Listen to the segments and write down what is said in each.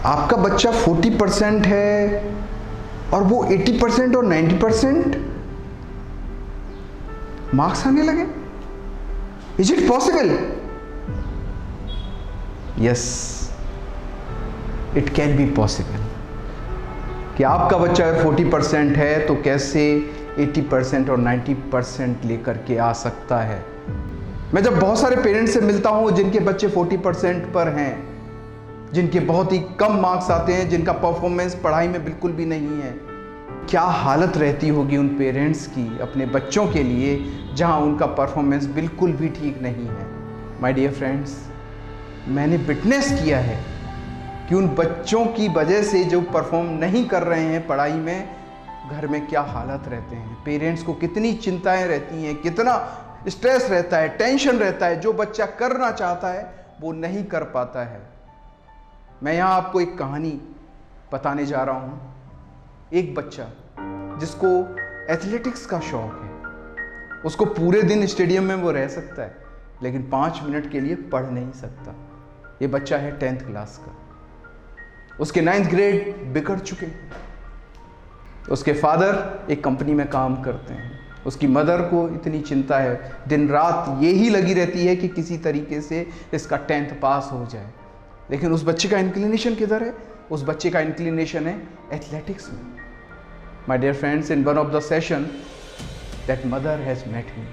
आपका बच्चा 40% है और वो 80% और 90% मार्क्स आने लगे? Is it possible? Yes, it can be possible. कि आपका बच्चा अगर 40% है तो कैसे 80% और 90% लेकर के आ सकता है। मैं जब बहुत सारे पेरेंट्स से मिलता हूं जिनके बच्चे 40% पर हैं, जिनके बहुत ही कम मार्क्स आते हैं, जिनका परफॉर्मेंस पढ़ाई में बिल्कुल भी नहीं है, क्या हालत रहती होगी उन पेरेंट्स की अपने बच्चों के लिए जहां उनका परफॉर्मेंस बिल्कुल भी ठीक नहीं है। माय डियर फ्रेंड्स, मैंने विटनेस किया है कि उन बच्चों की वजह से जो परफॉर्म नहीं कर रहे हैं पढ़ाई में, घर में क्या हालत रहते हैं, पेरेंट्स को कितनी चिंताएं रहती हैं, कितना स्ट्रेस रहता है, टेंशन रहता है। जो बच्चा करना चाहता है वो नहीं कर पाता है। मैं यहाँ आपको एक कहानी बताने जा रहा हूँ। एक बच्चा जिसको एथलेटिक्स का शौक है, उसको पूरे दिन स्टेडियम में वो रह सकता है लेकिन 5 मिनट के लिए पढ़ नहीं सकता। ये बच्चा है 10th क्लास का। उसके 9th ग्रेड बिगड़ चुके हैं। उसके फादर एक कंपनी में काम करते हैं। उसकी मदर को इतनी चिंता है, दिन रात यही लगी रहती है कि किसी तरीके से इसका 10th पास हो जाए। लेकिन उस बच्चे का इंक्लिनेशन किधर है? उस बच्चे का इंक्लिनेशन है एथलेटिक्स में। My dear friends, in one of the session that mother has met me,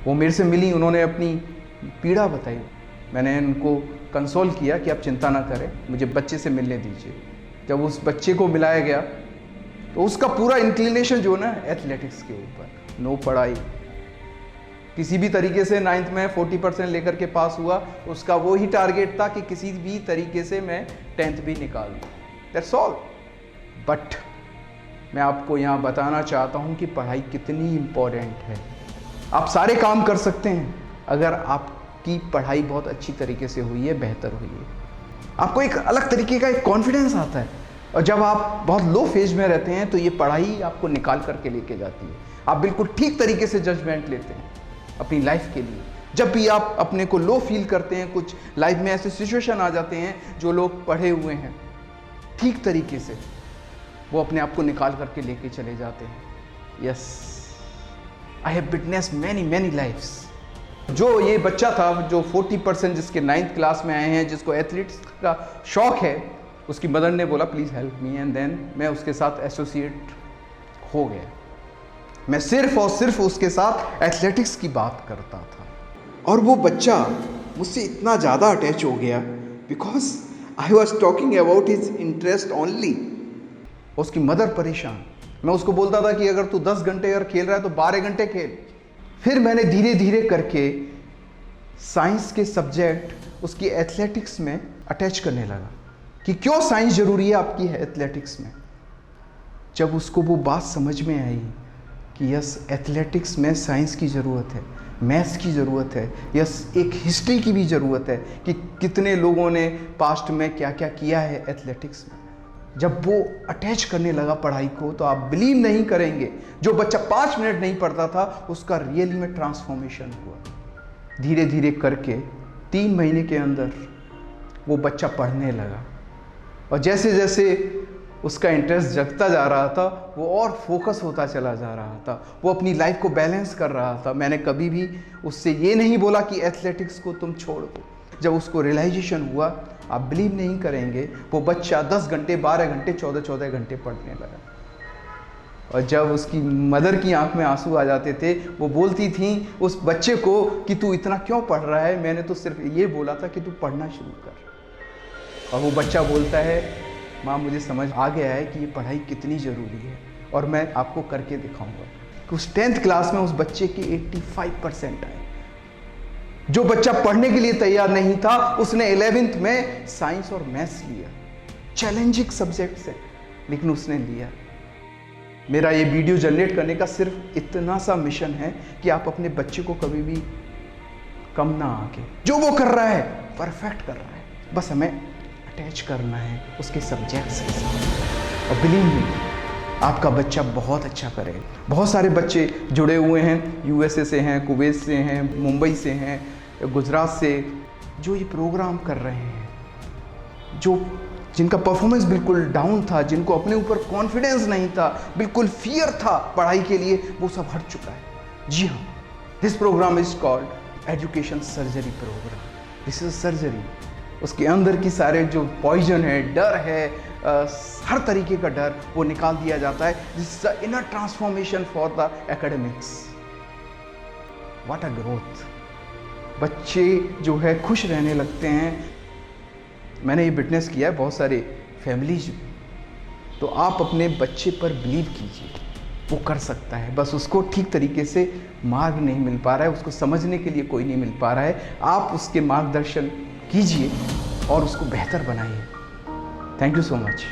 वो मेरे से मिली, उन्होंने अपनी पीड़ा बताई। मैंने उनको कंसोल किया कि आप चिंता ना करें, मुझे बच्चे से मिलने दीजिए। जब उस बच्चे को मिलाया गया तो उसका पूरा इंक्लिनेशन जो ना एथलेटिक्स के ऊपर, नो पढ़ाई, किसी भी तरीके से 9th में 40% लेकर के पास हुआ। उसका वो ही टारगेट था कि किसी भी तरीके से मैं 10th भी निकाल दूँ, दैट्स ऑल। बट मैं आपको यहाँ बताना चाहता हूँ कि पढ़ाई कितनी इम्पोर्टेंट है। आप सारे काम कर सकते हैं अगर आपकी पढ़ाई बहुत अच्छी तरीके से हुई है, बेहतर हुई है। आपको एक अलग तरीके का एक कॉन्फिडेंस आता है। और जब आप बहुत लो फेज में रहते हैं तो ये पढ़ाई आपको निकाल करके लेके जाती है। आप बिल्कुल ठीक तरीके से जजमेंट लेते हैं अपनी लाइफ के लिए। जब भी आप अपने को लो फील करते हैं, कुछ लाइफ में ऐसे सिचुएशन आ जाते हैं, जो लोग पढ़े हुए हैं ठीक तरीके से वो अपने आप को निकाल करके लेके चले जाते हैं। Yes, I have witnessed many lifes. जो ये बच्चा था जो 40% जिसके 9th क्लास में आए हैं, जिसको एथलीट्स का शौक है, उसकी मदर ने बोला please help me, and then मैं उसके साथ एसोसिएट हो गया। मैं सिर्फ और सिर्फ उसके साथ एथलेटिक्स की बात करता था और वो बच्चा मुझसे इतना ज़्यादा अटैच हो गया because I was talking about his interest only. उसकी मदर परेशान। मैं उसको बोलता था कि अगर तू 10 घंटे अगर खेल रहा है तो 12 घंटे खेल। फिर मैंने धीरे धीरे करके साइंस के सब्जेक्ट उसकी एथलेटिक्स में अटैच करने लगा कि क्यों साइंस ज़रूरी है आपकी एथलेटिक्स में। जब उसको वो बात समझ में आई कि यस, एथलेटिक्स में साइंस की ज़रूरत है, मैथ्स की ज़रूरत है, यस, एक हिस्ट्री की भी ज़रूरत है कि कितने लोगों ने पास्ट में क्या क्या किया है एथलेटिक्स में। जब वो अटैच करने लगा पढ़ाई को तो आप बिलीव नहीं करेंगे, जो बच्चा 5 मिनट नहीं पढ़ता था उसका रियली में ट्रांसफॉर्मेशन हुआ। धीरे धीरे करके 3 महीने के अंदर वो बच्चा पढ़ने लगा और जैसे जैसे उसका इंटरेस्ट जगता जा रहा था वो और फोकस होता चला जा रहा था। वो अपनी लाइफ को बैलेंस कर रहा था। मैंने कभी भी उससे ये नहीं बोला कि एथलेटिक्स को तुम छोड़ दो। जब उसको रियलाइजेशन हुआ, आप बिलीव नहीं करेंगे, वो बच्चा 10 घंटे, 12 घंटे, 14 घंटे पढ़ने लगा। और जब उसकी मदर की आंख में आंसू आ जाते थे, वो बोलती थी उस बच्चे को कि तू इतना क्यों पढ़ रहा है, मैंने तो सिर्फ ये बोला था कि तू पढ़ना शुरू कर। और वो बच्चा बोलता है माँ, मुझे समझ आ गया है कि ये पढ़ाई कितनी ज़रूरी है और मैं आपको करके दिखाऊंगा। कि उस 10th क्लास में उस बच्चे के 85% आए। जो बच्चा पढ़ने के लिए तैयार नहीं था उसने 11th में साइंस और मैथ्स लिया। चैलेंजिंग सब्जेक्ट्स है लेकिन उसने लिया। मेरा ये वीडियो जनरेट करने का सिर्फ इतना सा मिशन है कि आप अपने बच्चे को कभी भी कम ना आके, जो वो कर रहा है परफेक्ट कर रहा है, बस हमें अटैच करना है उसके सब्जेक्ट्स के साथ। और बिलीव मी, आपका बच्चा बहुत अच्छा करेगा। बहुत सारे बच्चे जुड़े हुए हैं, यूएसए से हैं, कुवैत से हैं, मुंबई से हैं, गुजरात से, जो ये प्रोग्राम कर रहे हैं, जो जिनका परफॉर्मेंस बिल्कुल डाउन था, जिनको अपने ऊपर कॉन्फिडेंस नहीं था, बिल्कुल फियर था पढ़ाई के लिए, वो सब हट चुका है। जी हाँ, this programme is called education surgery programme. This is surgery. उसके अंदर की सारे जो पॉइजन है, डर है, हर तरीके का डर वो निकाल दिया जाता है। This is the inner transformation for the academics. What a growth. बच्चे जो है खुश रहने लगते हैं। मैंने ये विटनेस किया है बहुत सारे फैमिलीज में। तो आप अपने बच्चे पर बिलीव कीजिए, वो कर सकता है, बस उसको ठीक तरीके से मार्ग नहीं मिल पा रहा है, उसको समझने के लिए कोई नहीं मिल पा रहा है। आप उसके मार्गदर्शन कीजिए और उसको बेहतर बनाइए। Thank you so much.